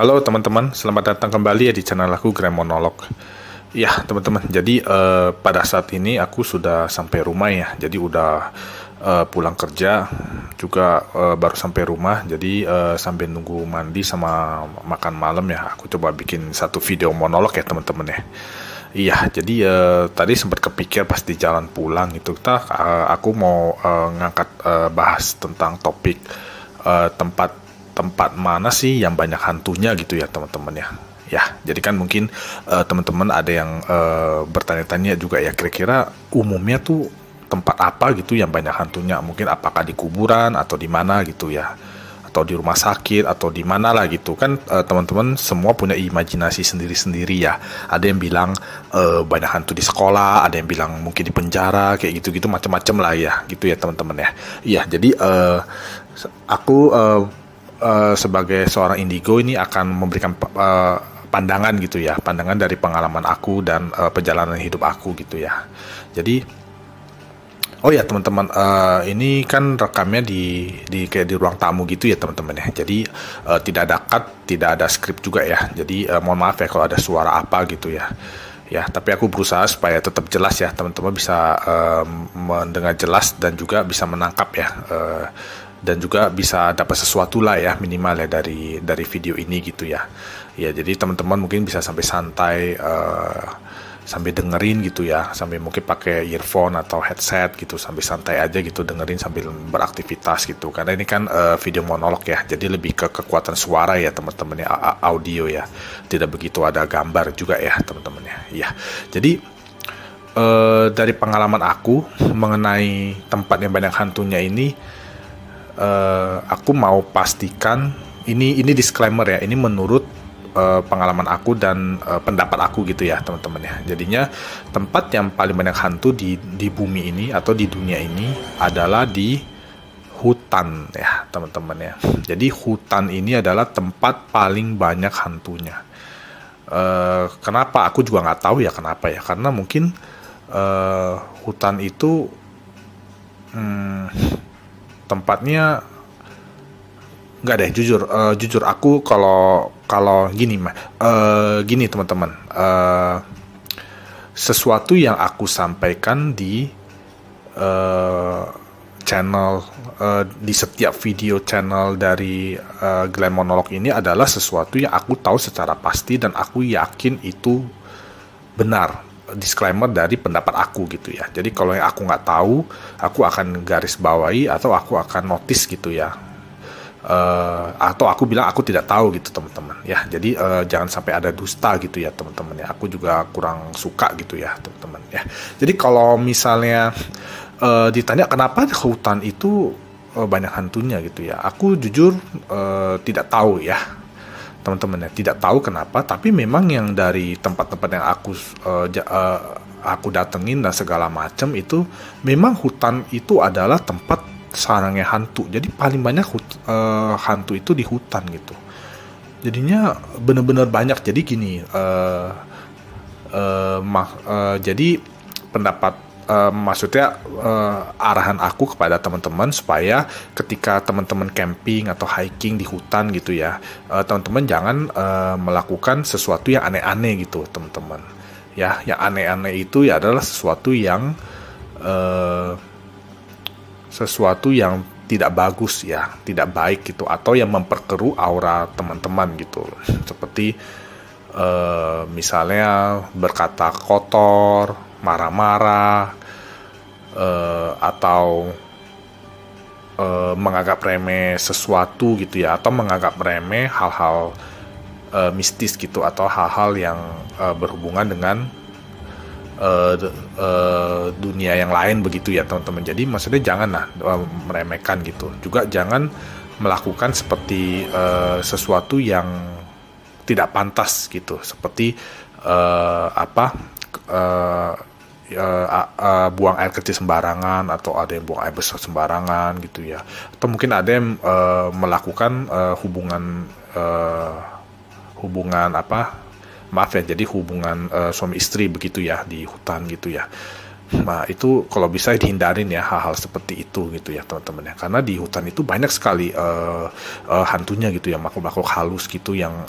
Halo teman-teman, selamat datang kembali ya di channel aku Grand Monolog. Ya teman-teman, jadi pada saat ini aku sudah sampai rumah ya. Jadi udah pulang kerja, juga baru sampai rumah. Jadi sambil nunggu mandi sama makan malam ya, aku coba bikin satu video monolog ya teman-teman ya. Iya, jadi tadi sempat kepikir pas di jalan pulang itu, aku mau ngangkat bahas tentang topik tempat tempat mana sih yang banyak hantunya gitu ya teman-teman ya. Ya, jadi kan mungkin teman-teman ada yang bertanya-tanya juga ya, kira-kira umumnya tuh tempat apa gitu yang banyak hantunya? Mungkin apakah di kuburan atau di mana gitu ya? Atau di rumah sakit atau di mana lah gitu kan. Teman-teman semua punya imajinasi sendiri-sendiri ya. Ada yang bilang banyak hantu di sekolah, ada yang bilang mungkin di penjara, kayak gitu-gitu macam-macam lah ya gitu ya teman-teman ya. Iya, jadi aku sebagai seorang indigo ini akan memberikan pandangan gitu ya, pandangan dari pengalaman aku dan perjalanan hidup aku gitu ya. Jadi, oh ya teman-teman, ini kan rekamnya di kayak di ruang tamu gitu ya teman-teman ya. Jadi tidak ada cut, tidak ada skrip juga ya. Jadi mohon maaf ya kalau ada suara apa gitu ya. Ya, tapi aku berusaha supaya tetap jelas ya, teman-teman bisa mendengar jelas dan juga bisa menangkap ya, dan juga bisa dapat sesuatu lah ya minimal ya dari video ini gitu ya. Ya, jadi teman-teman mungkin bisa sampai santai sambil dengerin gitu ya, sambil mungkin pakai earphone atau headset gitu, sambil santai aja gitu dengerin sambil beraktivitas gitu. Karena ini kan video monolog ya, jadi lebih ke kekuatan suara ya teman-teman ya, audio ya, tidak begitu ada gambar juga ya teman-teman ya. Ya, jadi dari pengalaman aku mengenai tempat yang banyak hantunya ini, aku mau pastikan ini disclaimer ya, ini menurut pengalaman aku dan pendapat aku gitu ya teman-teman ya. Jadinya tempat yang paling banyak hantu di bumi ini atau di dunia ini adalah di hutan ya teman-teman ya. Jadi hutan ini adalah tempat paling banyak hantunya. Kenapa? Aku juga nggak tahu ya kenapa ya. Karena mungkin hutan itu tempatnya nggak deh, jujur aku kalau gini gini teman-teman, sesuatu yang aku sampaikan di channel, di setiap video channel dari Glenn Monolog ini adalah sesuatu yang aku tahu secara pasti dan aku yakin itu benar. Disclaimer dari pendapat aku gitu ya. Jadi kalau yang aku nggak tahu, aku akan garis bawahi atau aku akan notice gitu ya. Atau aku bilang aku tidak tahu gitu teman-teman ya. Jadi jangan sampai ada dusta gitu ya teman-teman ya. Aku juga kurang suka gitu ya teman-teman ya. Jadi kalau misalnya ditanya kenapa hutan itu banyak hantunya gitu ya, aku jujur tidak tahu ya teman-teman ya, tidak tahu kenapa. Tapi memang yang dari tempat-tempat yang aku datengin dan segala macam itu, memang hutan itu adalah tempat sarangnya hantu. Jadi paling banyak hantu itu di hutan gitu. Jadinya bener-bener banyak. Jadi gini, jadi pendapat, maksudnya arahan aku kepada teman-teman supaya ketika teman-teman camping atau hiking di hutan gitu ya, teman-teman jangan melakukan sesuatu yang aneh-aneh gitu teman-teman ya. Yang aneh-aneh itu ya adalah sesuatu yang tidak bagus ya, tidak baik gitu, atau yang memperkeruh aura teman-teman gitu. Seperti misalnya berkata kotor, marah-marah, atau menganggap remeh sesuatu gitu ya, atau menganggap remeh hal-hal mistis gitu, atau hal-hal yang berhubungan dengan dunia yang lain begitu ya teman-teman. Jadi maksudnya janganlah meremehkan gitu. Juga jangan melakukan seperti sesuatu yang tidak pantas gitu, seperti buang air kecil sembarangan, atau ada yang buang air besar sembarangan gitu ya, atau mungkin ada yang melakukan hubungan suami istri begitu ya di hutan gitu ya. Nah, itu kalau bisa dihindarin ya hal-hal seperti itu gitu ya teman-teman ya. Karena di hutan itu banyak sekali hantunya gitu ya, makhluk-makhluk halus gitu yang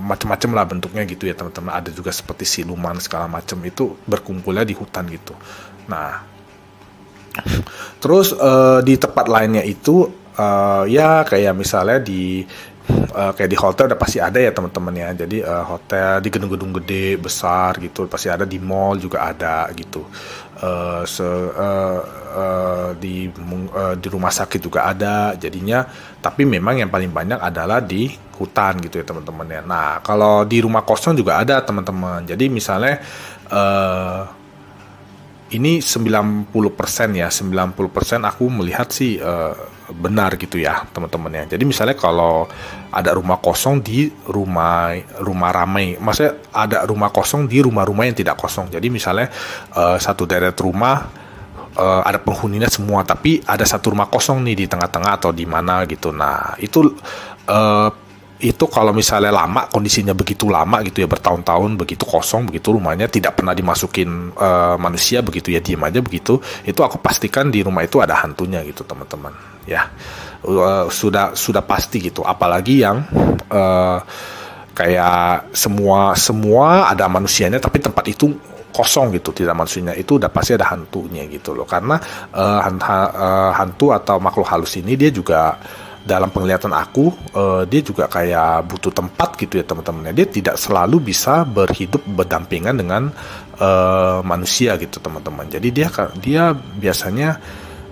macam-macam lah bentuknya gitu ya teman-teman. Ada juga seperti siluman segala macam itu berkumpulnya di hutan gitu. Nah, terus di tempat lainnya itu ya kayak misalnya kayak di hotel udah pasti ada ya teman-teman ya. Jadi hotel di gedung-gedung gede besar gitu pasti ada, di mall juga ada gitu. Di rumah sakit juga ada. Jadinya tapi memang yang paling banyak adalah di hutan gitu ya teman-teman ya. Nah, kalau di rumah kosong juga ada teman-teman. Jadi misalnya ini 90% ya, 90% aku melihat sih benar gitu ya teman-teman ya. Jadi misalnya kalau ada rumah kosong di rumah ramai, maksudnya ada rumah kosong di rumah-rumah yang tidak kosong. Jadi misalnya satu deret rumah ada penghuninya semua, tapi ada satu rumah kosong nih di tengah-tengah atau di mana gitu. Nah itu kalau misalnya lama, kondisinya begitu lama gitu ya, bertahun-tahun begitu kosong, begitu rumahnya tidak pernah dimasukin manusia begitu ya, diem aja begitu, itu aku pastikan di rumah itu ada hantunya gitu teman-teman ya. Sudah pasti gitu. Apalagi yang kayak semua ada manusianya tapi tempat itu kosong gitu, tidak manusianya, itu udah pasti ada hantunya gitu loh. Karena hantu atau makhluk halus ini dia juga dalam penglihatan aku dia juga kayak butuh tempat gitu ya teman-teman. Dia tidak selalu bisa berhidup berdampingan dengan manusia gitu teman-teman. Jadi dia biasanya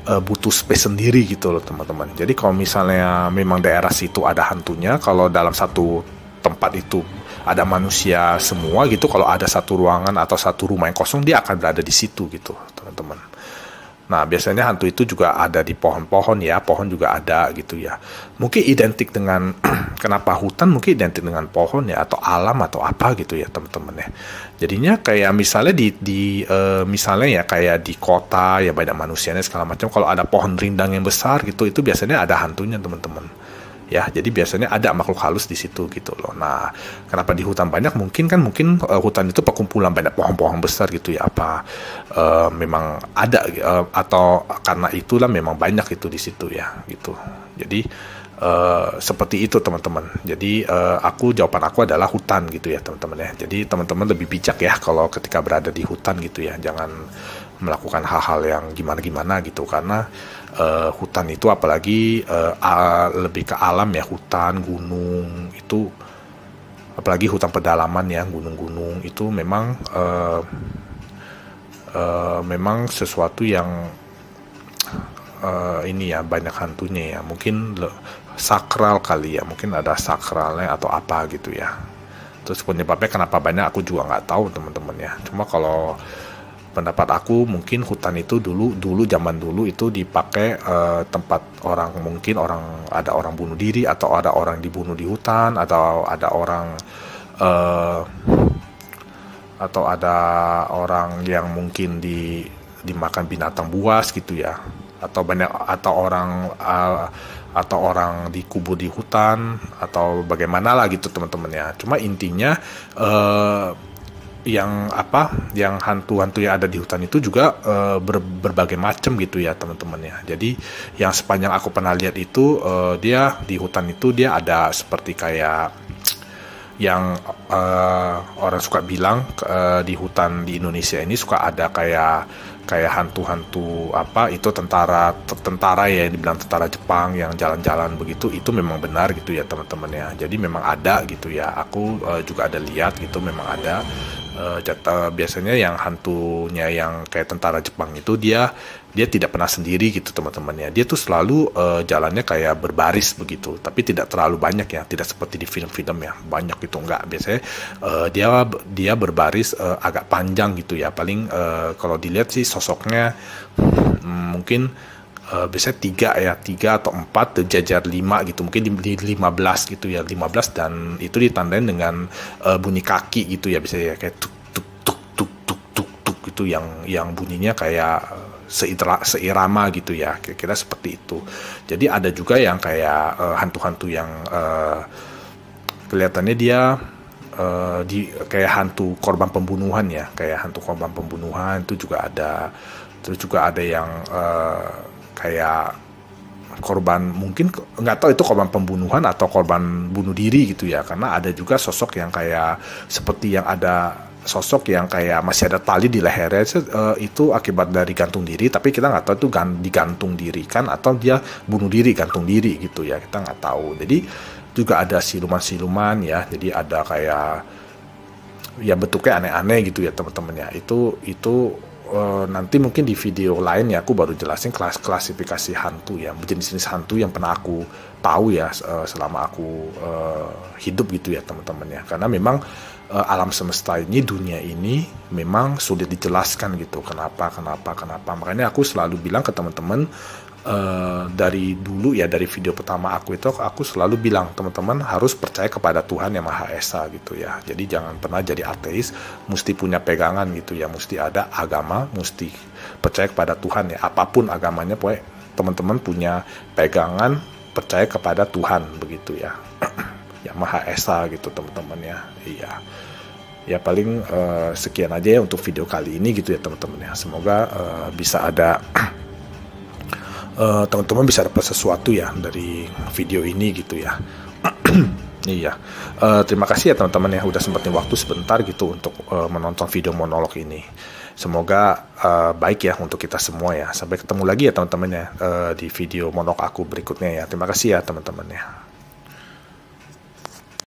butuh space sendiri gitu loh teman-teman. Jadi kalau misalnya memang daerah situ ada hantunya, kalau dalam satu tempat itu ada manusia semua gitu, kalau ada satu ruangan atau satu rumah yang kosong, dia akan berada di situ gitu teman-teman. Nah, biasanya hantu itu juga ada di pohon-pohon ya, pohon juga ada gitu ya. Mungkin identik dengan kenapa hutan mungkin identik dengan pohon ya, atau alam atau apa gitu ya teman-teman ya. Jadinya kayak misalnya misalnya ya kayak di kota ya banyak manusianya segala macam. Kalau ada pohon rindang yang besar gitu, itu biasanya ada hantunya teman-teman. Ya, jadi biasanya ada makhluk halus di situ gitu loh. Nah, kenapa di hutan banyak? Mungkin hutan itu perkumpulan banyak pohon-pohon besar gitu ya. Apa memang ada atau karena itulah memang banyak itu di situ ya gitu. Jadi seperti itu teman-teman. Jadi jawaban aku adalah hutan gitu ya teman-teman ya. Jadi teman-teman lebih bijak ya kalau ketika berada di hutan gitu ya. Jangan melakukan hal-hal yang gimana-gimana gitu, karena hutan itu apalagi lebih ke alam ya, hutan, gunung itu, apalagi hutan pedalaman ya, gunung-gunung itu memang sesuatu yang ini ya banyak hantunya ya. Mungkin sakral kali ya, mungkin ada sakralnya atau apa gitu ya. Terus penyebabnya kenapa banyak aku juga nggak tahu teman-teman ya. Cuma kalau pendapat aku mungkin hutan itu dulu zaman dulu itu dipakai tempat mungkin ada orang bunuh diri, atau ada orang dibunuh di hutan, atau ada orang yang mungkin dimakan binatang buas gitu ya, atau orang dikubur di hutan atau bagaimana lah gitu teman-teman ya. Cuma intinya yang hantu-hantu yang ada di hutan itu juga berbagai macam gitu ya teman-teman ya. Jadi yang sepanjang aku pernah lihat itu dia di hutan itu dia ada seperti kayak yang orang suka bilang di hutan di Indonesia ini suka ada kayak hantu-hantu itu tentara ya, yang dibilang tentara Jepang yang jalan-jalan begitu. Itu memang benar gitu ya teman-teman ya. Jadi memang ada gitu ya. Aku juga ada lihat gitu, memang ada. Biasanya yang hantunya yang kayak tentara Jepang itu dia tidak pernah sendiri gitu teman-teman ya. Dia tuh selalu jalannya kayak berbaris begitu, tapi tidak terlalu banyak ya, tidak seperti di film-film ya banyak gitu, enggak. Biasanya dia berbaris agak panjang gitu ya. Paling kalau dilihat sih sosoknya mungkin biasanya tiga atau empat, jajar 5 gitu, mungkin di 15 gitu ya, 15, dan itu ditandain dengan bunyi kaki gitu ya, biasanya kayak tuk tuk tuk tuk tuk tuk tuk gitu, yang bunyinya kayak seirama gitu ya, kira-kira seperti itu. Jadi ada juga yang kayak hantu-hantu yang kelihatannya dia kayak hantu korban pembunuhan ya, kayak hantu korban pembunuhan itu juga ada. Terus juga ada yang kayak korban, mungkin nggak tahu itu korban pembunuhan atau korban bunuh diri gitu ya, karena ada juga sosok yang kayak seperti yang ada sosok yang kayak masih ada tali di lehernya, itu akibat dari gantung diri, tapi kita nggak tahu itu digantung diri kan atau dia bunuh diri gantung diri gitu ya, kita nggak tahu. Jadi juga ada siluman-siluman ya, jadi ada kayak ya bentuknya aneh-aneh gitu ya teman-teman ya. Itu nanti mungkin di video lain ya aku baru jelasin klasifikasi hantu ya, jenis-jenis hantu yang pernah aku tahu ya selama aku hidup gitu ya teman-teman ya. Karena memang alam semesta ini, dunia ini memang sulit dijelaskan gitu, kenapa. Makanya aku selalu bilang ke teman-teman, dari dulu ya, dari video pertama aku itu aku selalu bilang teman-teman harus percaya kepada Tuhan yang Maha Esa gitu ya. Jadi jangan pernah jadi ateis, mesti punya pegangan gitu ya, mesti ada agama, mesti percaya kepada Tuhan ya, apapun agamanya, pokoknya teman-teman punya pegangan percaya kepada Tuhan begitu ya. Ya Maha Esa gitu teman-teman ya. Iya. Ya paling sekian aja ya untuk video kali ini gitu ya teman-teman ya. Semoga bisa ada teman-teman bisa dapat sesuatu ya dari video ini gitu ya. Iya. Terima kasih ya teman-teman ya udah sempetin waktu sebentar gitu untuk menonton video monolog ini. Semoga baik ya untuk kita semua ya. Sampai ketemu lagi ya teman-teman ya di video monolog aku berikutnya ya. Terima kasih ya teman-teman ya.